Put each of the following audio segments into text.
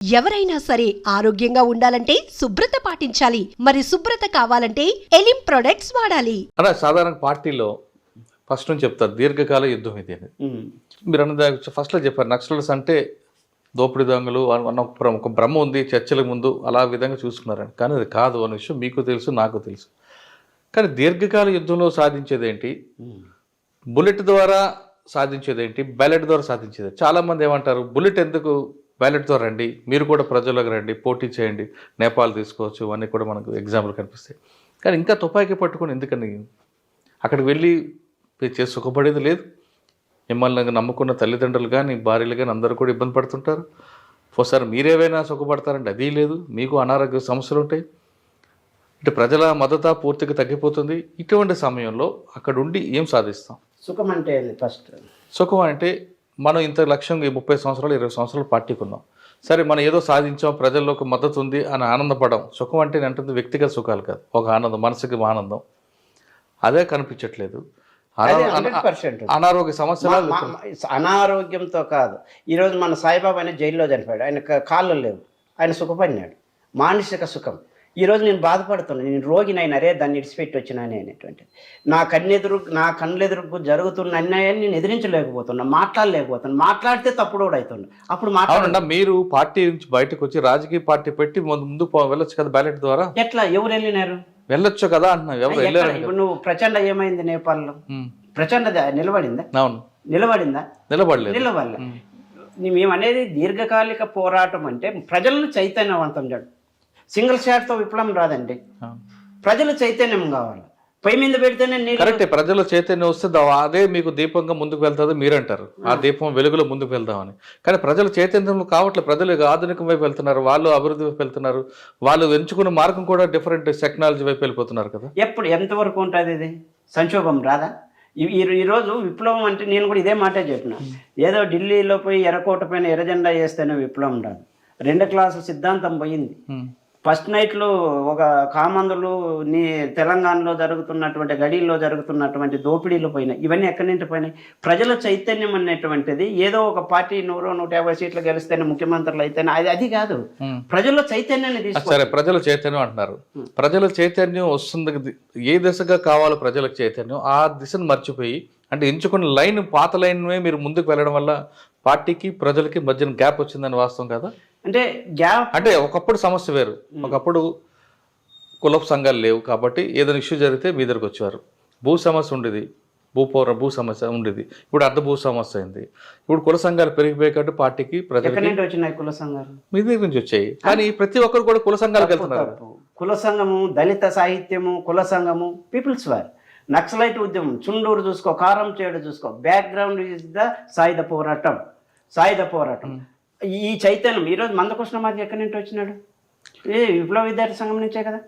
ఎవరైనా సరే ఆరోగ్యంగా ఉండాలంటే శుభ్రత పాటించాలి. మరి శుభ్రత కావాలంటే ఎలిం ప్రొడక్ట్స్ వాడాలి. అలా సాధారణ పార్టీలో ఫస్ట్ నుంచి చెప్తారు దీర్ఘకాల యుద్ధం ఇది అని. మీరు అన్నది ఫస్ట్లో చెప్పారు నక్సలర్స్ అంటే దోపిడీ దొంగలు అన్న ఒక భ్రమ ఉంది చర్చల ముందు అలా విధంగా చూసుకున్నారని. కానీ అది కాదు అనే విషయం మీకు తెలుసు నాకు తెలుసు. కానీ దీర్ఘకాల యుద్ధంలో సాధించేది ఏంటి, బుల్లెట్ ద్వారా సాధించేది ఏంటి, బ్యాలెట్ ద్వారా సాధించేది. చాలామంది ఏమంటారు బుల్లెట్ ఎందుకు, బ్యాలెట్తో రండి, మీరు కూడా ప్రజల్లోకి రండి, పోటీ చేయండి, నేపాల్ తీసుకోవచ్చు, ఇవన్నీ కూడా మనకు ఎగ్జాంపుల్ కనిపిస్తాయి. కానీ ఇంకా తుపాకీ పట్టుకొని ఎందుకని అక్కడికి వెళ్ళి చేసి సుఖపడేది లేదు. మిమ్మల్ని నమ్ముకున్న తల్లిదండ్రులు కానీ భార్యలు కానీ అందరూ కూడా ఇబ్బంది పడుతుంటారు. ఒకసారి మీరేవైనా సుఖపడతారంటే అది లేదు, మీకు అనారోగ్య సమస్యలు ఉంటాయి. ఇటు ప్రజల మద్దతు పూర్తిగా తగ్గిపోతుంది. ఇటువంటి సమయంలో అక్కడ ఉండి ఏం సాధిస్తాం? సుఖం అంటే ఫస్ట్ సుఖం అంటే మనం ఇంత లక్ష్యంగా 30 సంవత్సరాలు 20 సంవత్సరాలు పార్టీకి ఉన్నాం. సరే మనం ఏదో సాధించాం, ప్రజల్లో ఒక మద్దతు ఉంది అని ఆనందపడడం సుఖం అంటే అంటే వ్యక్తిగత సుఖాలు కాదు, ఒక ఆనందం, మనసుకి ఆనందం. అదే కనిపించట్లేదు. అనారోగ్య సమస్యలు అనారోగ్యంతో కాదు. ఈరోజు మన సాయిబాబా ఆయన జైల్లో చనిపోయాడు, ఆయన కాళ్ళు లేవు, ఆయన సుఖపడినాడు, మానసిక సుఖం. ఈరోజు నేను బాధపడుతున్నాను, నేను రోగినైనా అరే దాన్ని ఇడిచిపెట్టి వచ్చినానే అనేటువంటిది. నా కళ్ళెదురుకు జరుగుతున్న అన్యాయాన్ని నేను ఎదిరించలేకపోతున్నా, మాట్లాడలేకపోతున్నా, మాట్లాడితే తప్పుడు కూడా అవుతున్నా. అప్పుడు మాట్లాడండి. మీరు పార్టీ నుంచి బయటకు వచ్చి రాజకీయ పార్టీ పెట్టి ముందు వెళ్ళొచ్చు కదా బ్యాలెట్ ద్వారా. ఎట్లా ఎవరు వెళ్ళినారు? వెళ్ళొచ్చు కదా అంటున్నావు. ఎవరు వెళ్ళారు? ఇప్పుడు నువ్వు ప్రచండ ఏమైంది నేపాల్లో? ప్రచండ నిలబడిందా? అవును, నిలబడిందా? నిలబడలేదు. మేము అనేది దీర్ఘకాలిక పోరాటం అంటే ప్రజలను చైతన్యవంతం చేయడం. సింగిల్ షాట్తో విప్లవం రాదండి, ప్రజలు చైతన్యం కావాలి. పై మీద పెడితేనే కరెక్టే. ప్రజల చైతన్యం వస్తే అదే మీకు దీపంగా ముందుకు వెళ్తుంది మీరంటారు, ఆ దీపం వెలుగులో ముందుకు వెళ్దామని. కానీ ప్రజల చైతన్యం కావట్లేదు. ప్రజలు ఆధునికం వైపు వెళ్తున్నారు, వాళ్ళు అభివృద్ధి వైపు వెళ్తున్నారు, వాళ్ళు ఎంచుకున్న మార్గం కూడా డిఫరెంట్ టెక్నాలజీ వైపు వెళ్ళిపోతున్నారు కదా. ఎప్పుడు ఎంతవరకు ఉంటుంది ఇది? సంక్షోభం రాదా? ఈరోజు విప్లవం అంటే నేను కూడా ఇదే మాటే చెప్పిన. ఏదో ఢిల్లీలో పోయి ఎర్రకోట పైన ఎర్రజెండా వేస్తేనే విప్లవం రాదు. 2 క్లాసు సిద్ధాంతం పోయింది. ఫస్ట్ నైట్లో ఒక కామందులు తెలంగాణలో జరుగుతున్నటువంటి గడిలో జరుగుతున్నటువంటి దోపిడీలు పోయినాయి. ఇవన్నీ ఎక్కడి నుంచి పోయినాయి? ప్రజల చైతన్యం అనేటువంటిది ఏదో ఒక పార్టీ 100-150 సీట్లు గెలిస్తేనే ముఖ్యమంత్రులు అయితేనే అది కాదు. ప్రజల చైతన్యాన్ని తీసుకు. సరే, ప్రజల చైతన్యం అంటున్నారు. ప్రజల చైతన్యం వస్తుంది, ఏ దిశగా కావాలో ప్రజలకు చైతన్యం ఆ దిశను మర్చిపోయి అంటే ఎంచుకున్న లైన్ పాత లైన్మే మీరు ముందుకు వెళ్ళడం వల్ల పార్టీకి ప్రజలకి మధ్యన గ్యాప్ వచ్చిందని వాస్తవం కదా. అంటే గ్యాప్ అంటే ఒకప్పుడు సమస్య వేరు. ఒకప్పుడు కులపు సంఘాలు లేవు కాబట్టి ఏదైనా ఇష్యూ జరిగితే మీ దగ్గరకు వచ్చేవారు. భూ సమస్య ఉండేది, భూ సమస్య ఉండేది. ఇప్పుడు అర్ధ భూ సమస్య అయింది. ఇప్పుడు కుల సంఘాలు పెరిగిపోయేటట్టు పార్టీకి ప్రజలకి వచ్చినాయి కుల సంఘాలు మీ దగ్గర నుంచి వచ్చాయి. కానీ ప్రతి ఒక్కరు కూడా కుల సంఘాలకు వెళ్తున్నారు. కుల సంఘము, దళిత సాహిత్యము, కుల సంఘము, పీపుల్స్ వార్, నక్సలైట్ ఉద్యమం, చుండూరు చూసుకో, కారం చేడు చూసుకో, బ్యాక్గ్రౌండ్ ఇస్ ద సాయుధ పోరాటం. ఈ చైతన్యం ఈరోజు మందకృష్ణ మాది ఎక్కడి నుంచి వచ్చినాడు? విప్లవ విద్యార్థి సంఘం నుంచే కదా.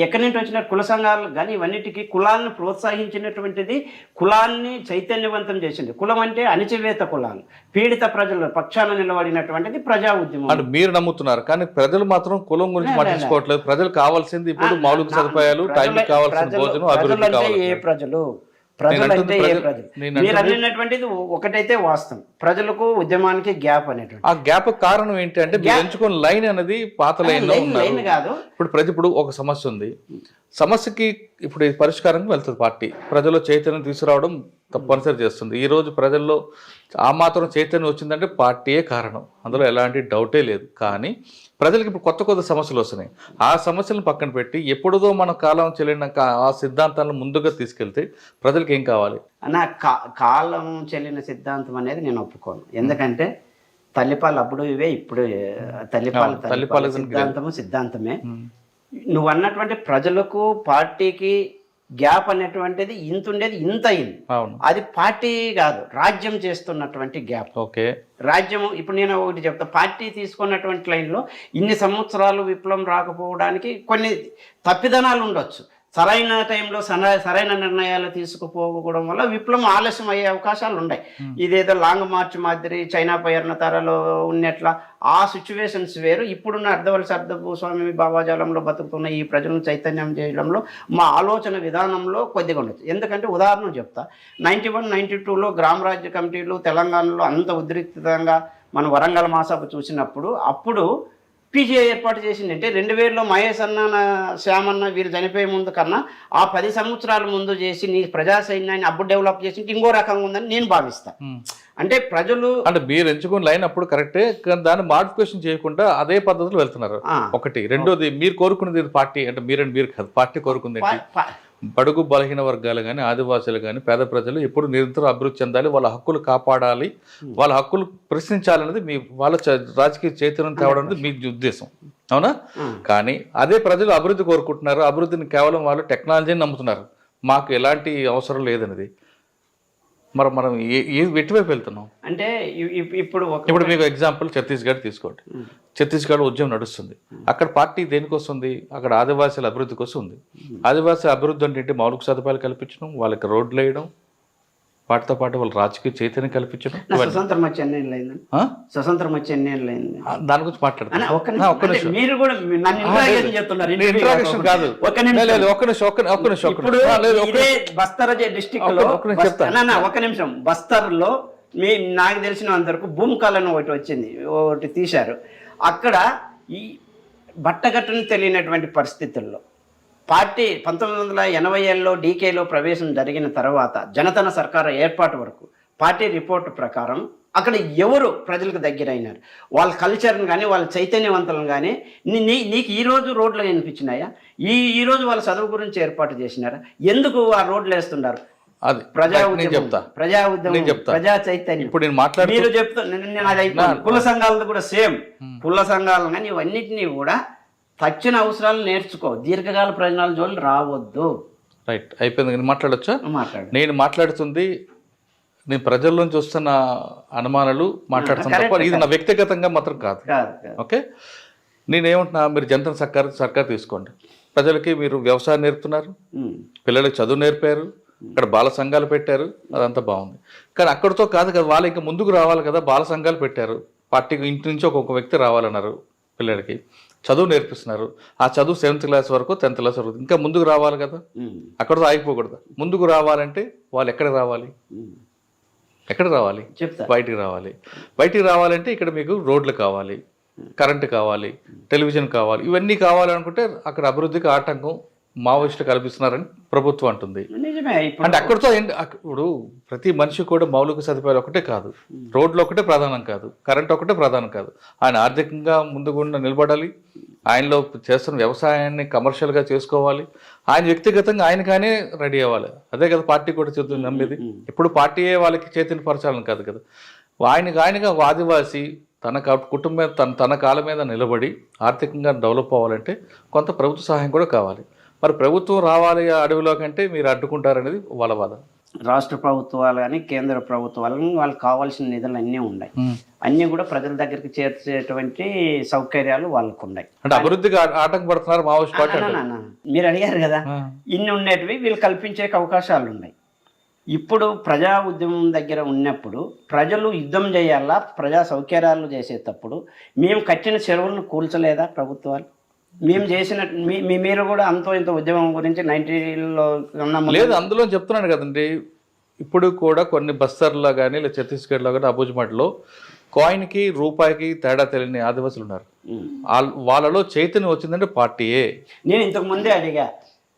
ఎక్కడి నుంచి వచ్చినాడు? కుల సంఘాలు కానీ ఇవన్నిటికీ కులాన్ని ప్రోత్సహించినటువంటిది, కులాన్ని చైతన్యవంతం చేసింది. కులం అంటే అణచివేత కులాలు, పీడిత ప్రజల పక్షాన నిలబడినటువంటిది ప్రజా ఉద్యమం అని మీరు నమ్ముతున్నారు. కానీ ప్రజలు మాత్రం కులం గురించి పట్టించుకోవట్లేదు. ప్రజలు కావాల్సింది ఇప్పుడు మౌలిక సదుపాయాలు, టైంకి కావాల్సిన భోజనం, అభివృద్ధి కావాలి. ఏ ప్రజలు అంటే ఏ ప్రజలు? మీరు అన్నటువంటిది ఒకటైతే వాస్తవం, ప్రజలకు ఉద్యమానికి గ్యాప్ అనేటువంటి. ఆ గ్యాప్ కారణం ఏంటి అంటే మీరు ఎంచుకున్న లైన్ అనేది పాత లైన్ కాదు. ఇప్పుడు ఒక సమస్య ఉంది, సమస్యకి ఇప్పుడు పరిష్కారంగా వెళ్తుంది పార్టీ. ప్రజల్లో చైతన్యం తీసుకురావడం తప్పనిసరి చేస్తుంది. ఈ రోజు ప్రజల్లో ఆ మాత్రం చైతన్యం వచ్చిందంటే పార్టీయే కారణం, అందులో ఎలాంటి డౌటే లేదు. కానీ ప్రజలకు ఇప్పుడు కొత్త సమస్యలు వస్తున్నాయి. ఆ సమస్యలను పక్కన పెట్టి ఎప్పుడుదో మన కాలం చెల్లిన ఆ సిద్ధాంతాలను ముందుగా తీసుకెళ్తే ప్రజలకు ఏం కావాలి? కాలం చెల్లిన సిద్ధాంతం అనేది నేను ఒప్పుకోను. ఎందుకంటే తల్లిపాలు అప్పుడు ఇవే, ఇప్పుడు తల్లిపాలు సిద్ధాంతమే. నువ్వు అన్నటువంటి ప్రజలకు పార్టీకి గ్యాప్ అనేటువంటిది ఇంత ఉండేది, ఇంత అయింది. అది పార్టీ కాదు, రాజ్యం చేస్తున్నటువంటి గ్యాప్. రాజ్యము ఇప్పుడు నేను ఒకటి చెప్తా, పార్టీ తీసుకున్నటువంటి లైన్లో ఇన్ని సంవత్సరాలు విప్లవం రాకపోవడానికి కొన్ని తప్పిదనాలు ఉండొచ్చు. సరైన టైంలో సరైన నిర్ణయాలు తీసుకుపోవడం వల్ల విప్లవం ఆలస్యం అయ్యే అవకాశాలు ఉన్నాయి. ఇదేదో లాంగ్ మార్చ్ మాదిరి చైనా పైర్న తరలో ఉన్నట్ల ఆ సిచ్యువేషన్స్ వేరు. ఇప్పుడున్న అర్ధవలస భూస్వామి భావాజాలంలో బతుకుతున్న ఈ ప్రజలను చైతన్యం చేయడంలో మా ఆలోచన విధానంలో కొద్దిగా ఉండొచ్చు. ఎందుకంటే ఉదాహరణ చెప్తా, 91-92లో గ్రామ రాజ్య కమిటీలు తెలంగాణలో అంత ఉద్రిక్తంగా మనం వరంగల్ మాసపు చూసినప్పుడు అప్పుడు పీజీఐ ఏర్పాటు చేసింది. అంటే 2000లో మహేష్ అన్న శ్యామన్న వీరు చనిపోయే ముందు కన్నా ఆ 10 సంవత్సరాల ముందు చేసి నీ ప్రజా సైన్యాన్ని అప్పుడు డెవలప్ చేసి ఇంకో రకంగా ఉందని నేను భావిస్తాను. అంటే ప్రజలు అంటే మీరు ఎంచుకున్న లైన్ అప్పుడు కరెక్టే, కానీ దాన్ని మాడిఫికేషన్ చేయకుండా అదే పద్ధతిలో వెళ్తున్నారు. ఒకటి. రెండోది, మీరు కోరుకునేది పార్టీ అంటే మీరు కాదు, పార్టీ కోరుకుంది బడుగు బలహీన వర్గాలు కానీ ఆదివాసులు కానీ పేద ప్రజలు ఎప్పుడు నిరంతరం అభివృద్ధి చెందాలి, వాళ్ళ హక్కులు కాపాడాలి, వాళ్ళ హక్కులు ప్రశ్నించాలనేది మీ వాళ్ళ రాజకీయ చైతన్యం తేవడం అనేది మీ ఉద్దేశం, అవునా? కానీ అదే ప్రజలు అభివృద్ధి కోరుకుంటున్నారు, అభివృద్ధిని కేవలం వాళ్ళు టెక్నాలజీని నమ్ముతున్నారు, మాకు ఎలాంటి అవసరం లేదనేది. మనం ఎటువైపు వెళ్తున్నాం అంటే ఇప్పుడు మీకు ఎగ్జాంపుల్ ఛత్తీస్గఢ్ తీసుకోండి. ఛత్తీస్గఢ్ ఉద్యమం నడుస్తుంది. అక్కడ పార్టీ దేనికోసం ఉంది? అక్కడ ఆదివాసీల అభివృద్ధి కోసం ఉంది. ఆదివాసీ అభివృద్ధి అంటే మౌలిక సదుపాయాలు కల్పించడం, వాళ్ళకి రోడ్లు వేయడం, వాటితో పాటు వాళ్ళ రాజకీయ చైతన్యం కల్పించడం. స్వతంత్రం వచ్చి ఎన్ని ఏళ్ళు అయింది? స్వతంత్రం వచ్చి ఎన్ని ఏళ్ళు అయింది? దాని గురించి మాట్లాడుతున్నా. మీరు కూడా ఇంట్రాగేషన్ కాదు, బస్తర్ డిస్ట్రిక్ట్ లో ఒక నిమిషం, బస్తర్ లో నాకు తెలిసిన అందరికి భూమి కాలని ఒకటి వచ్చింది, ఒకటి తీశారు. అక్కడ ఈ బట్టగట్టును తెలియనటువంటి పరిస్థితుల్లో పార్టీ 1980లో డీకేలో ప్రవేశం జరిగిన తర్వాత జనతన సర్కారు ఏర్పాటు వరకు పార్టీ రిపోర్టు ప్రకారం అక్కడ ఎవరు ప్రజలకు దగ్గర అయినారు, వాళ్ళ కల్చర్ని కానీ వాళ్ళ చైతన్యవంతులను కానీ నీకు ఈరోజు రోడ్లు కనిపించినాయా? ఈరోజు వాళ్ళ చదువు గురించి ఏర్పాటు చేసినారా? ఎందుకు ఆ రోడ్లు వేస్తున్నారు? అది ప్రజా ఉద్యమం, ప్రజా చైతన్యం. ఇప్పుడు నేను మాట్లాడు మీరు చెప్తా కుల సంఘాలతో కూడా సేమ్, కుల సంఘాలు కానీ ఇవన్నిటినీ కూడా తక్షణ అవసరాలు నేర్చుకో, దీర్ఘకాల ప్రయోజనాల జోలు రావద్దు. రైట్, అయిపోయింది. నేను మాట్లాడొచ్చా? మాట్లాడు. నేను మాట్లాడుతుంది నేను ప్రజల నుంచి వస్తున్న అనుమానాలు మాట్లాడుతున్నా తప్ప ఇది నా వ్యక్తిగతంగా మాత్రం కాదు. ఓకే, నేనేమంటున్నా, మీరు జనతన సర్కార్ తీసుకోండి. ప్రజలకి మీరు వ్యవసాయం నేర్పుతున్నారు, పిల్లలకి చదువు నేర్పారు, ఇక్కడ బాల సంఘాలు పెట్టారు, అదంతా బాగుంది. కానీ అక్కడితో కాదు కదా, వాళ్ళు ఇంకా ముందుకు రావాలి కదా. బాల సంఘాలు పెట్టారు, పార్టీకి ఇంటి నుంచి ఒక్కొక్క వ్యక్తి రావాలన్నారు, పిల్లలకి చదువు నేర్పిస్తున్నారు. ఆ చదువు 7th క్లాస్ వరకు 10th క్లాస్ వరకు ఇంకా ముందుకు రావాలి కదా, అక్కడితో ఆగిపోకూడదు. ముందుకు రావాలంటే వాళ్ళు ఎక్కడికి రావాలి? బయటికి రావాలి. బయటికి రావాలంటే ఇక్కడ మీకు రోడ్లు కావాలి, కరెంటు కావాలి, టెలివిజన్ కావాలి. ఇవన్నీ కావాలనుకుంటే అక్కడ అభివృద్ధికి ఆటంకం మావోయిస్టులు కల్పిస్తున్నారని ప్రభుత్వం అంటుంది. అంటే అక్కడితో ఇప్పుడు ప్రతి మనిషి కూడా మౌలిక సదుపాయాలు ఒకటే కాదు, రోడ్లు ఒకటే ప్రధానం కాదు, కరెంట్ ఒకటే ప్రధానం కాదు. ఆయన ఆర్థికంగా ముందుకుండా నిలబడాలి, ఆయనలో చేస్తున్న వ్యవసాయాన్ని కమర్షియల్గా చేసుకోవాలి, ఆయన వ్యక్తిగతంగా ఆయనగానే రెడీ అవ్వాలి. అదే కదా పార్టీ కూడా చెప్తుంది, నమ్మేది. ఇప్పుడు పార్టీయే వాళ్ళకి చైతన్యపరచాలని కాదు కదా. ఆయనగా ఆదివాసి తన కుటుంబం తన కాళ్ళ మీద నిలబడి ఆర్థికంగా డెవలప్ అవ్వాలంటే కొంత ప్రభుత్వ సహాయం కూడా కావాలి. మరి ప్రభుత్వం రావాలి అడవిలో కంటే మీరు అడ్డుకుంటారనేది వాళ్ళ వాదన. రాష్ట్ర ప్రభుత్వాలు కానీ కేంద్ర ప్రభుత్వాలు కానీ వాళ్ళకి కావాల్సిన నిధులు అన్నీ ఉన్నాయి, అన్నీ కూడా ప్రజల దగ్గరికి చేర్చేటువంటి సౌకర్యాలు వాళ్ళకు ఉన్నాయి. అంటే అభివృద్ధికి ఆటంకపడుతున్నారు మావోయిస్ట్ పార్టీ. మీరు అడిగారు కదా, ఇన్ని ఉండేటివి వీళ్ళు కల్పించే అవకాశాలు ఉన్నాయి. ఇప్పుడు ప్రజా ఉద్యమం దగ్గర ఉన్నప్పుడు ప్రజలు యుద్ధం చేయాలా, ప్రజా సౌకర్యాలు చేసేటప్పుడు మేము కట్టిన చెరువులను కూల్చలేదా ప్రభుత్వాలు? మేము చేసిన మీరు కూడా అంతో ఇంత ఉద్యమం గురించి 90లో లేదు, అందులో చెప్తున్నాను కదండి. ఇప్పుడు కూడా కొన్ని బస్తర్లో కానీ లేదా ఛత్తీస్గఢ్లో కానీ అబుజ్మట్లో కాయిన్కి రూపాయికి తేడా తెలియని ఆదివాసులు ఉన్నారు. వాళ్ళలో చైతన్యం వచ్చిందంటే పార్టీయే. నేను ఇంతకు ముందే అడిగా,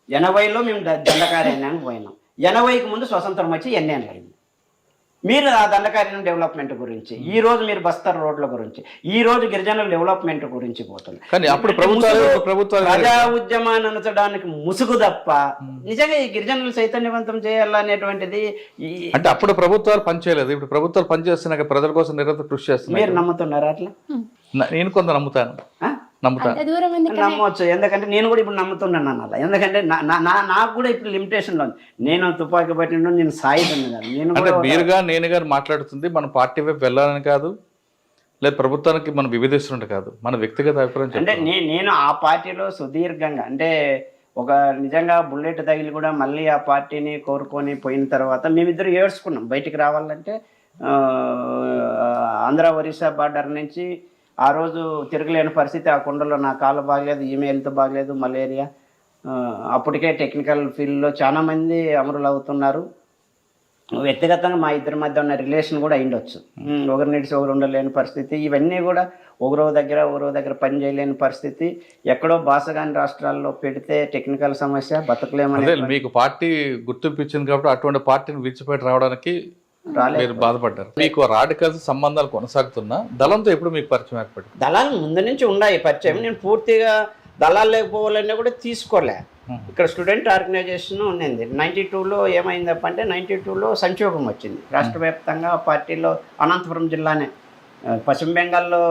80లో మేము దండకారణ్యానికి పోయినాం, 80కి ముందు స్వతంత్రం వచ్చి ఎన్ని అయింది. మీరు ఆ దండకారణ్యం డెవలప్మెంట్ గురించి, ఈ రోజు మీరు బస్తర్ రోడ్ల గురించి, ఈ రోజు గిరిజనుల డెవలప్మెంట్ గురించి పోతుంది. కానీ అప్పుడు ప్రభుత్వాలు ప్రజా ఉద్యమాన్ని అనచడానికి ముసుగు తప్ప నిజంగా ఈ గిరిజనులు చైతన్యవంతం చేయాలనేటువంటిది అంటే అప్పుడు ప్రభుత్వాలు పనిచేయలేదు. ఇప్పుడు ప్రభుత్వాలు పనిచేస్తున్నాక ప్రజల కోసం నిరంతరం కృషి చేస్తున్నారు. మీరు నమ్ముతున్నారా అట్లా? నేను కొంత నమ్ముతాను. నమ్మవచ్చు, ఎందుకంటే నేను కూడా ఇప్పుడు నమ్ముతున్నాను అన్నది. ఎందుకంటే నాకు కూడా ఇప్పుడు లిమిటేషన్లో ఉంది. నేను తుపాకీ పట్టిన నేను సాయితున్నాను. అంటే మీరుగా నేనుగా మాట్లాడుతుంది మన పార్టీ వైపు వెళ్ళాలని కాదు, లేదు ప్రభుత్వానికి మనం విభేదిస్తున్నట్టు కాదు, మన వ్యక్తిగత అభిప్రాయం. అంటే నేను ఆ పార్టీలో సుదీర్ఘంగా, అంటే ఒక నిజంగా బుల్లెట్ తగిలి కూడా మళ్ళీ ఆ పార్టీని కోరుకొని పోయిన తర్వాత మేమిద్దరు ఏడ్చుకున్నాం. బయటికి రావాలంటే ఆంధ్ర ఒరిస్సా బార్డర్ నుంచి ఆ రోజు తిరగలేని పరిస్థితి. ఆ కొండలో నా కాళ్ళు బాగలేదు, ఈమె హెల్త్ బాగలేదు, మలేరియా. అప్పటికే టెక్నికల్ ఫీల్డ్లో చాలామంది అమరులు అవుతున్నారు. వ్యక్తిగతంగా మా ఇద్దరి మధ్య ఉన్న రిలేషన్ కూడా అయిండొచ్చు. ఒకరి నిడిచి ఒకరు ఉండలేని పరిస్థితి, ఇవన్నీ కూడా ఒకరో దగ్గర పని చేయలేని పరిస్థితి, ఎక్కడో బాసగాని రాష్ట్రాల్లో పెడితే టెక్నికల్ సమస్య, బతకలేమని. మీకు పార్టీ గుర్తింపు ఇచ్చింది కాబట్టి అటువంటి పార్టీని విడిచిపెట్టి రావడానికి మీరు బాధపడ్డారు. మీకు రాడికల్స్ సంబంధాలు కొనసాగుతున్నా దళంతో ఎప్పుడు మీకు పరిచయం ఏర్పడింది? దళాలు ముందు నుంచి ఉన్నాయి పరిచయం. నేను పూర్తిగా దళాలు లేకపోవాలన్నా కూడా తీసుకోలే. ఇక్కడ స్టూడెంట్ ఆర్గనైజేషన్ ఉన్నింది. 92లో ఏమైందప్ప అంటే 92లో సంక్షోభం వచ్చింది రాష్ట్ర వ్యాప్తంగా. పార్టీలో అనంతపురం జిల్లానే పశ్చిమ బెంగాల్లో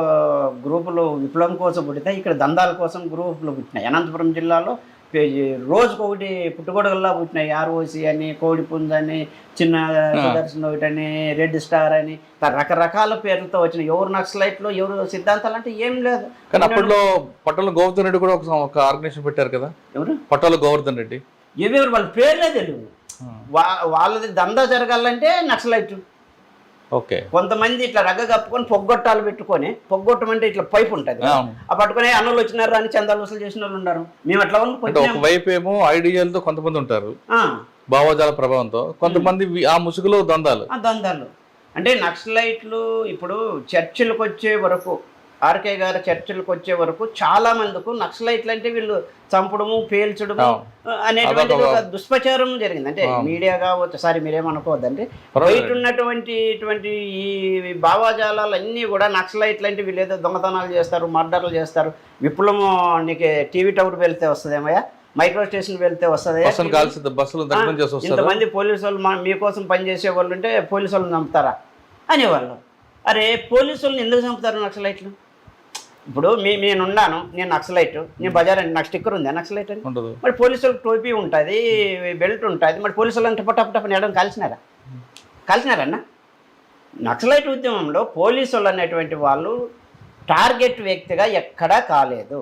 గ్రూపులు విప్లవం కోసం పుట్టితే ఇక్కడ దందాల కోసం గ్రూపులు పుట్టినాయి. అనంతపురం జిల్లాలో రోజుకొకటి పుట్టుగొడుగుల్లా పుట్టినాయి. ఆర్ఓసి అని, కోడిపుంజ్ అని, చిన్న సుదర్శన్ ఒకటి అని, రెడ్ స్టార్ అని, రకరకాల పేర్లతో వచ్చిన. ఎవరు నక్సలైట్లు, ఎవరు సిద్ధాంతాలు అంటే ఏం లేదు. కానీ అప్పట్లో పట్టాల గోవర్ధన్ రెడ్డి కూడా ఒక ఆర్గనైజేషన్ పెట్టారు కదా. ఎవరు? పట్టాల గోవర్ధన్ రెడ్డి. ఎవరు వాళ్ళ పేర్లే తెలియదు. వాళ్ళది దందా జరగాలంటే నక్సలైట్. ఓకే. కొంతమంది ఇట్లా రగ్గ కప్పుకొని పొగ్గొట్టాలు పెట్టుకొని, పొగ్గొట్టమంటే ఇట్లా పైపు ఉంటుంది, ఆ పట్టుకుని అన్నలు వచ్చినారు అని చందాలు వసూలు చేసిన వాళ్ళు ఉన్నారు. మేము అట్లా ఒకవైపు ఏమో ఐడియాలతో కొంతమంది ఉంటారు, భావజాల ప్రభావంతో, కొంతమంది ఆ ముసుగులో దందాలు అంటే నక్సలైట్లు. ఇప్పుడు చర్చిలకు వచ్చే వరకు, ఆర్కే గారి చర్చిలకు వచ్చే వరకు చాలా మందికి నక్సలైట్లు అంటే వీళ్ళు చంపడము, పేల్చడము అనేటువంటి ఒక దుష్ప్రచారం జరిగింది. అంటే మీడియా కావచ్చు, సారీ మీరేమనుకోవద్దంటే, బయట ఉన్నటువంటి ఇటువంటి ఈ భావజాలన్నీ కూడా నక్సలైట్లు అంటే వీళ్ళు ఏదో దొంగతనాలు చేస్తారు, మర్డర్లు చేస్తారు. విప్లవం నీకు టీవీ టవర్ వెళ్తే వస్తుందేమయ్యా, మైక్రో స్టేషన్ వెళ్తే వస్తుంది, ఇంతమంది పోలీసు వాళ్ళు మీకోసం పనిచేసే వాళ్ళు ఉంటే పోలీసు వాళ్ళని చంపుతారా అనేవాళ్ళు. అరే పోలీసు వాళ్ళని ఎందుకు చంపుతారు నక్సలైట్లు? ఇప్పుడు నేనున్నాను, నేను నక్సలైట్, నేను బజార్ అంటే నాకు స్టిక్కర్ ఉంది నక్సలైట్ అని. మరి పోలీసు వాళ్ళకి టోపీ ఉంటుంది, బెల్ట్ ఉంటుంది, మరి పోలీసు వాళ్ళని టపటపటపని వేయడం కాల్చినారన్నా? నక్సలైట్ ఉద్యమంలో పోలీసు వాళ్ళు అనేటువంటి వాళ్ళు టార్గెట్ వ్యక్తిగా ఎక్కడా కాలేదు.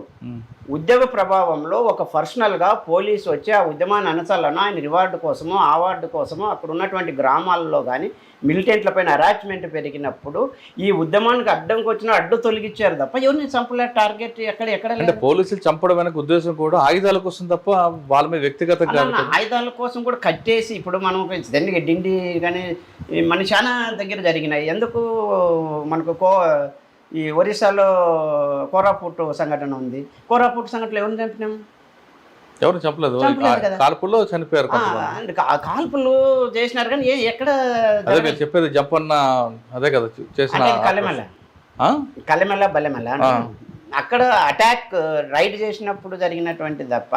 ఉద్యోగ ప్రభావంలో ఒక పర్సనల్గా పోలీసు వచ్చి ఆ ఉద్యమాన్ని అనచాలను ఆయన రివార్డు కోసమో, అవార్డు కోసమో అక్కడ ఉన్నటువంటి గ్రామాల్లో కానీ మిలిటెంట్ల పైన అరాచ్మెంట్ పెరిగినప్పుడు ఈ ఉద్యమానికి అడ్డంకి వచ్చిన అడ్డు తొలగించారు తప్ప ఎవరిని చంపలే. టార్గెట్ ఎక్కడ లేదు. పోలీసులు చంపడం వెనక ఉద్దేశం కూడా ఆయుధాల కోసం తప్ప వాళ్ళ మీద వ్యక్తిగతంగా ఆయుధాల కోసం కూడా కట్టేసి ఇప్పుడు మనం దానికి డిండి కానీ మన చాలా దగ్గర జరిగినాయి. ఎందుకు మనకు ఈ ఒరిస్సాలో కోరాపుట్ సంఘటన ఉంది. కోరాపుట్ సంఘటనలో ఎవరిని చంపినాము? ఎవరు చెప్పలేదు, కాల్పుల్లో చనిపోయారు. కాల్పులు చేసినారు కానీ ఎక్కడ చెప్పేది జంపన్న అదే కదా చేసిన కల్లెమెల్ల బల్లెమెల్ల అక్కడ అటాక్ రైడ్ చేసినప్పుడు జరిగినటువంటి తప్ప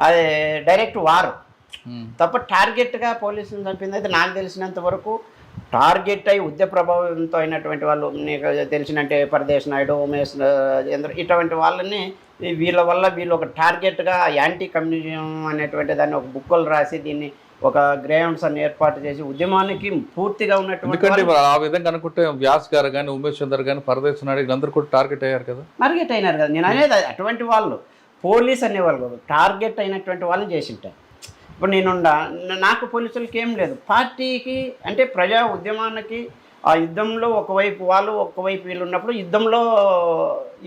అది డైరెక్ట్ వారు తప్ప టార్గెట్గా పోలీసులు చంపింది అయితే నాకు తెలిసినంత వరకు. టార్గెట్ అయి ఉద్య ప్రభావంతో అయినటువంటి వాళ్ళు నీకు తెలిసినట్టే పరదేశ్ నాయుడు, ఉమేష్ ఇటువంటి వాళ్ళని వీళ్ళ వల్ల వీళ్ళు ఒక టార్గెట్గా యాంటీ కమ్యూనిజం అనేటువంటి దాన్ని ఒక బుక్కులు రాసి దీన్ని ఒక గ్రౌండ్స్ అని ఏర్పాటు చేసి ఉద్యమానికి పూర్తిగా ఉన్నటువంటి ఆ విధంగా అనుకుంటే వ్యాస్ గారు కానీ, ఉమేష్ చందర్ కానీ, పరదేశ్ నాయుడు వీళ్ళందరూ కూడా టార్గెట్ అయ్యారు కదా. నేను అనేది అటువంటి వాళ్ళు పోలీస్ అనేవాళ్ళు టార్గెట్ అయినటువంటి వాళ్ళని చేసి ఉంటారు. ఇప్పుడు నాకు పోలీసులకి ఏం లేదు, పార్టీకి అంటే ప్రజా ఉద్యమానికి ఆ యుద్ధంలో ఒకవైపు వాళ్ళు ఒకవైపు వీళ్ళు ఉన్నప్పుడు యుద్ధంలో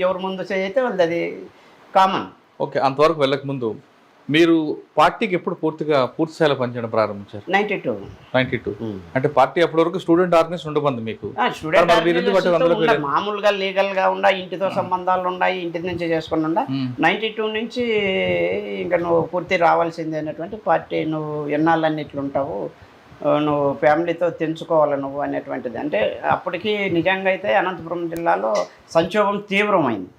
ఎవరు ముందు చేయితే వాళ్ళది అది కామన్. ఓకే. అంతవరకు వెళ్ళక ముందు మీరు పార్టీకి ఎప్పుడు పూర్తి స్థాయిలో పనిచేయడం ప్రారంభించారు? 92 అంటే పార్టీ అప్పటి వరకు స్టూడెంట్ ఆర్గనైజేషన్ ఉండబంది మీకు? మామూలుగా లీగల్ గా ఉండా, ఇంటితో సంబంధాలు ఉన్నాయి, ఇంటి నుంచి చేసుకుని ఉండా. 92 నుంచి ఇంకా నువ్వు పూర్తి రావాల్సిందే అనేటువంటి పార్టీ. నువ్వు ఎన్నాళ్ళని ఇట్లుంటావు, నువ్వు ఫ్యామిలీతో తెంచుకోవాలి నువ్వు అనేటువంటిది. అంటే అప్పటికి నిజంగా అయితే అనంతపురం జిల్లాలో సంక్షోభం తీవ్రమైంది.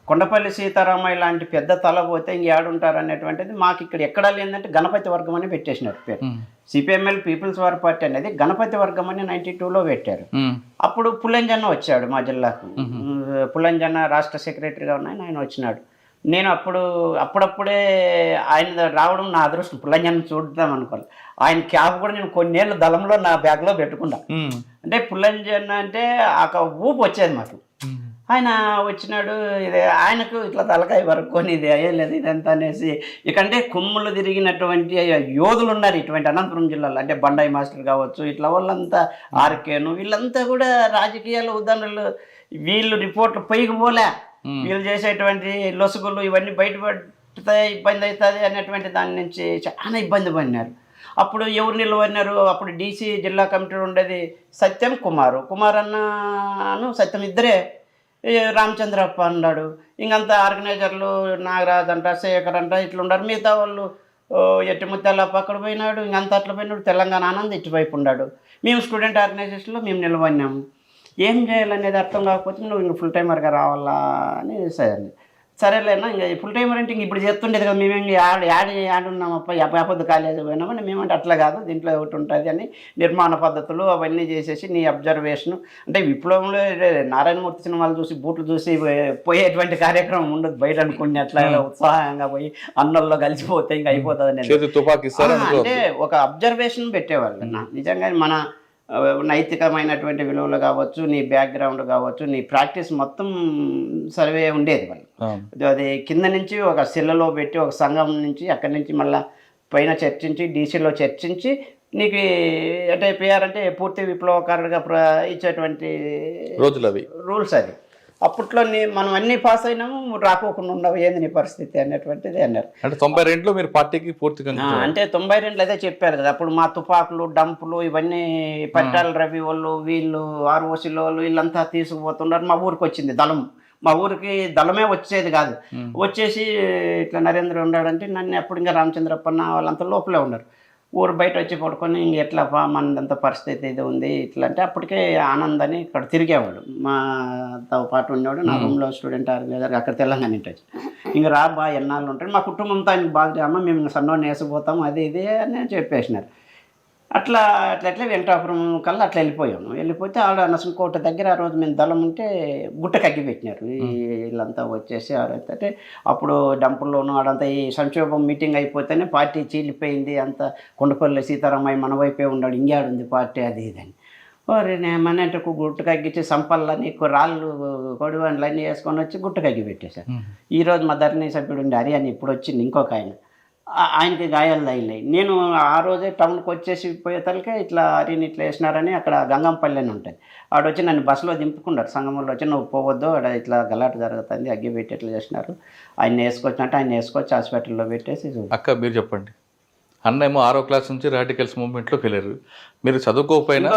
కొండపల్లి సీతారామయ్య లాంటి పెద్ద తల పోతే ఇంకేడుంటారు అనేటువంటిది మాకు ఇక్కడ ఎక్కడా లేదంటే గణపతి వర్గం అని పెట్టేసినారు పేరు. సిపిఎంఎల్ పీపుల్స్ వార్ పార్టీ అనేది గణపతి వర్గం అని 92లో పెట్టారు. అప్పుడు పుల్లంజన్న వచ్చాడు మా జిల్లాకు. పుల్లంజన్న రాష్ట్ర సెక్రటరీగా ఉన్నాయని ఆయన వచ్చినాడు. నేను అప్పుడప్పుడే ఆయన రావడం నా అదృష్టం. పుల్లంజన్న చూద్దాం అనుకోవాలి. ఆయన క్యాప్ కూడా నేను కొన్నేళ్ళు దళంలో నా బ్యాగ్లో పెట్టుకున్నా. అంటే పుల్లంజన్న అంటే ఆ ఊపు వచ్చేది మాకు. ఆయన వచ్చినాడు, ఇది ఆయనకు ఇట్లా తలకాయ వరకొని ఇది అయ్యలేదు ఇదంతా అనేసి. ఇకంటే కొమ్ములు తిరిగినటువంటి యోధులు ఉన్నారు ఇటువంటి అనంతపురం జిల్లాలో. అంటే బండాయి మాస్టర్ కావచ్చు, ఇట్లా వాళ్ళంతా ఆర్కేను వీళ్ళంతా కూడా రాజకీయాల ఉదాహరణలు. వీళ్ళు రిపోర్ట్లు పైకి పోలే, వీళ్ళు చేసేటువంటి లొసుగులు ఇవన్నీ బయటపడితే ఇబ్బంది అవుతుంది అనేటువంటి దాని నుంచి చాలా ఇబ్బంది పడినారు. అప్పుడు ఎవరు నిలవన్నారు, అప్పుడు డీసీ జిల్లా కమిటీ ఉండేది సత్యం కుమార్ అన్నను సత్యం ఇద్దరే, రామచంద్రప్ప అన్నాడు, ఇంకంతా ఆర్గనైజర్లు నాగరాజ్ అంట, శేఖర్ అంట ఇట్లా ఉన్నారు. మిగతా వాళ్ళు ఎట్టి ముత్యాలప్ప అక్కడ పోయినాడు, ఇంకంతా అట్లా పోయినాడు. తెలంగాణ ఆనంద్ ఇటువైపు ఉన్నాడు. మేము స్టూడెంట్ ఆర్గనైజేషన్లో మేము నిలవన్నాము. ఏం చేయాలనేది అర్థం కాకపోతే నువ్వు ఇంక ఫుల్ టైమర్గా రావాలా అని సరే, సరేలేనా ఇంక ఫుల్ టైమర్ అంటే ఇంక ఇప్పుడు చేస్తుండేది కదా, మేమేం యాడ్ ఉన్నామప్ప యాపొద్దు కాలేజ్ పోయినామని. మేమంటే అట్లా కాదు, దీంట్లో ఒకటి ఉంటుంది అని నిర్మాణ పద్ధతులు అవన్నీ చేసేసి నీ అబ్జర్వేషన్ అంటే విప్లవంలో నారాయణమూర్తి సినిమాలు చూసి బూట్లు చూసి పోయేటువంటి కార్యక్రమం ఉండదు బయట అనుకుని అట్లా ఉత్సాహంగా పోయి అన్నల్లో కలిసిపోతే ఇంకా అయిపోతుంది అంటే ఒక అబ్జర్వేషన్ పెట్టేవాళ్ళు. నిజంగా మన నైతికమైనటువంటి విలువలు కావచ్చు, నీ బ్యాక్గ్రౌండ్ కావచ్చు, నీ ప్రాక్టీస్ మొత్తం సర్వే ఉండేది వాళ్ళు. అది కింద నుంచి ఒక శిలలో పెట్టి ఒక సంఘం నుంచి అక్కడి నుంచి మళ్ళీ పైన చర్చించి డీసీలో చర్చించి నీకు అంటే పిఆర్ అంటే పూర్తి విప్లవకారుడిగా ఇచ్చేటువంటి రోజులు అవి రూల్స్. అది అప్పట్లో మనం అన్ని పాస్ అయినాము, రాకోకుండా ఉండవు ఏంది నీ పరిస్థితి అనేటువంటిది అన్నారు. అంటే 92లో మీరు పార్టీకి పూర్తిగా అంటే 92 అదే చెప్పారు కదా. అప్పుడు మా తుపాకులు డంపులు ఇవన్నీ పట్టాల రవి వాళ్ళు వీళ్ళు ఆర్ఓసీలో వాళ్ళు వీళ్ళంతా తీసుకుపోతున్నారు. మా ఊరికి వచ్చింది దళం, మా ఊరికి దళమే వచ్చేది కాదు. వచ్చేసి ఇట్లా నరేంద్ర ఉన్నాడంటే నన్ను అప్పుడు ఇంకా రామచంద్రప్పన్న వాళ్ళంతా లోపలే ఉన్నారు. ఊరు బయట వచ్చి పడుకొని ఇంక ఎట్లా మనదంత పరిస్థితి ఇది ఉంది ఇట్లా అంటే అప్పటికే ఆనంద్ అని ఇక్కడ తిరిగేవాడు, మాతో పాటు ఉండేవాడు. నా రూమ్లో స్టూడెంట్ ఆర్గనైజర్ అక్కడ తెలంగాణ ఇంటి ఇంక రా బా ఎన్నాళ్ళు ఉంటాడు, మా కుటుంబంతో ఆయనకి బాగా అమ్మ మేము ఇంక సన్నోని వేసిపోతాం అది ఇది అని చెప్పేసినారు. అట్లా వెంకటాపురం కల్లా అట్లా వెళ్ళిపోతే ఆడ నసంకోట దగ్గర ఆ రోజు మేము దళం ఉంటే గుట్టకు అగ్గి పెట్టినారు. వీళ్ళంతా వచ్చేసి అంటే అప్పుడు డంపుల్లోనూ ఆడంతా ఈ సంక్షోభం మీటింగ్ అయిపోతేనే పార్టీ చీలిపోయింది. అంత కొండపల్లి సీతారామయ్య మన వైపే ఉన్నాడు, ఇంకేడుంది పార్టీ అది ఇదని. ఓరే నేమన్నట్టు గుట్టకు అగ్గిచ్చి సంపల్లా నీకు రాళ్ళు కొడివన్లు అన్నీ వేసుకొని వచ్చి గుట్టకు అగ్గి పెట్టేశారు. ఈరోజు మా ధరణి సభ్యుడు ఉండి హరి అని ఇప్పుడు వచ్చింది ఇంకొక ఆయనకి గాయాలు తగిలినాయి. నేను ఆ రోజే టౌన్కి వచ్చేసి పోయేతలకే ఇట్లా హరిని ఇట్లా వేసినారని అక్కడ గంగంపల్లి అని ఉంటుంది, ఆడొచ్చి నన్ను బస్సులో దింపుకున్నారు. సంగమంలో వచ్చి నువ్వు పోవద్దు ఆడ ఇట్లా గలాట జరుగుతుంది అగ్గి పెట్టి ఎట్లా చేసినారు. ఆయన వేసుకొచ్చినట్టు ఆయన వేసుకొచ్చి హాస్పిటల్లో పెట్టేసి. అక్క మీరు చెప్పండి, అన్న ఏమో 6వ క్లాస్ నుంచి రాడికల్స్ మూవ్మెంట్లోకి వెళ్ళారు, మీరు చదువుకోకపోయినా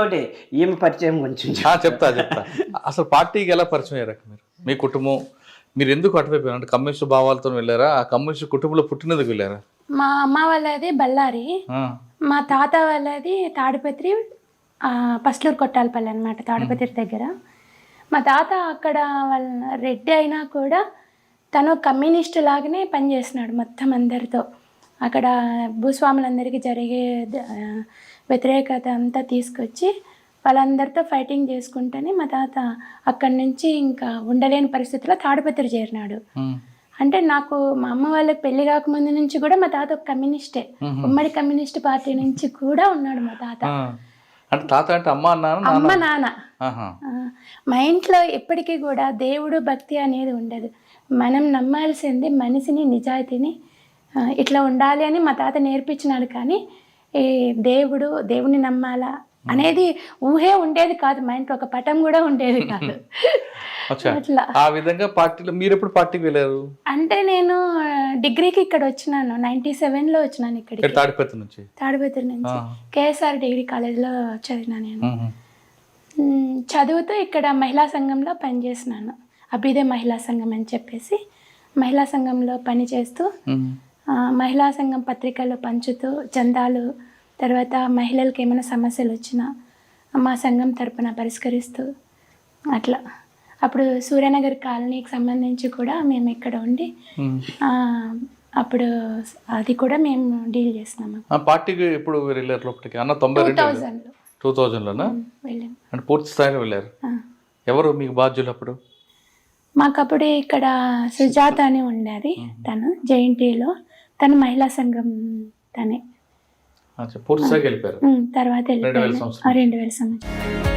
ఏమి పరిచయం కొంచెం చెప్తా అసలు పార్టీకి ఎలా పరిచయం అయ్యారు మీరు, మీ కుటుంబం, మీరు ఎందుకు అటువైపు అంటే కమ్యూనిస్ట్ భావాలతో వెళ్ళారా, ఆ కమ్యూనిస్ట్ కుటుంబంలో పుట్టినందుకు వెళ్ళారా? మా అమ్మ వాళ్ళది బళ్ళారి, మా తాత వాళ్ళది తాడిపత్రి పస్లూరు కొట్టాలపల్లి అనమాట, తాడిపత్రి దగ్గర. మా తాత అక్కడ వాళ్ళ రెడ్డి అయినా కూడా తను కమ్యూనిస్ట్ లాగానే పనిచేస్తున్నాడు మొత్తం అందరితో. అక్కడ భూస్వాములందరికీ జరిగే వ్యతిరేకత అంతా తీసుకొచ్చి వాళ్ళందరితో ఫైటింగ్ చేసుకుంటేనే మా తాత అక్కడి నుంచి ఇంకా ఉండలేని పరిస్థితిలో తాడిపత్రి చేరినాడు. అంటే నాకు మా అమ్మ వాళ్ళకి పెళ్లి కాకముందు నుంచి కూడా మా తాత ఒక కమ్యూనిస్టే, ఉమ్మడి కమ్యూనిస్ట్ పార్టీ నుంచి కూడా ఉన్నాడు మా తాత. అంటే తాత అంటే అమ్మ నాన్న. మా ఇంట్లో ఎప్పటికీ కూడా దేవుడు భక్తి అనేది ఉండదు, మనం నమ్మాల్సింది మనిషిని నిజాయితీని ఇట్లా ఉండాలి అని మా తాత నేర్పించినాడు. కానీ ఈ దేవుడిని నమ్మాలా అనేది ఊహే ఉండేది కాదు, మా ఇంట్లో ఒక పటం కూడా ఉండేది కాదు. అట్లా ఆ విధంగా పార్టీలో మీరు ఎప్పుడు పార్టీకి వెళ్ళారు? అంటే నేను డిగ్రీకి ఇక్కడ వచ్చినాను, 97లో వచ్చినాను ఇక్కడికి, తాడిపత్రి నుంచి కేఎస్ఆర్ డిగ్రీ కాలేజ్లో చదివినా. నేను చదువుతూ ఇక్కడ మహిళా సంఘంలో పనిచేసినాను, అభ్యుదయ మహిళా సంఘం అని చెప్పేసి మహిళా సంఘంలో పనిచేస్తూ మహిళా సంఘం పత్రికలు పంచుతూ చందాలు, తర్వాత మహిళలకు ఏమైనా సమస్యలు వచ్చినా మా సంఘం తరపున పరిష్కరిస్తూ అట్లా. అప్పుడు సూర్యనగర్ కాలనీకి సంబంధించి కూడా మేము ఇక్కడ ఉండి అప్పుడు అది కూడా మేము డీల్ చేస్తున్నాము. పార్టీకి ఎప్పుడు వెళ్ళారు లోపలికి? అన్న 2000లోనా వెళ్ళాము. అంటే పూర్తి స్థాయిలో వెళ్ళారు. ఎవరు మీకు బాధ్యులు అప్పుడు? మాకు అప్పుడు ఇక్కడ సుజాత అని ఉండేది, తను జేఎన్టీలో, తను మహిళా సంఘం తనే. పూర్తిగా వెళ్ళిపోయారు తర్వాత 2000 సంవత్సరం.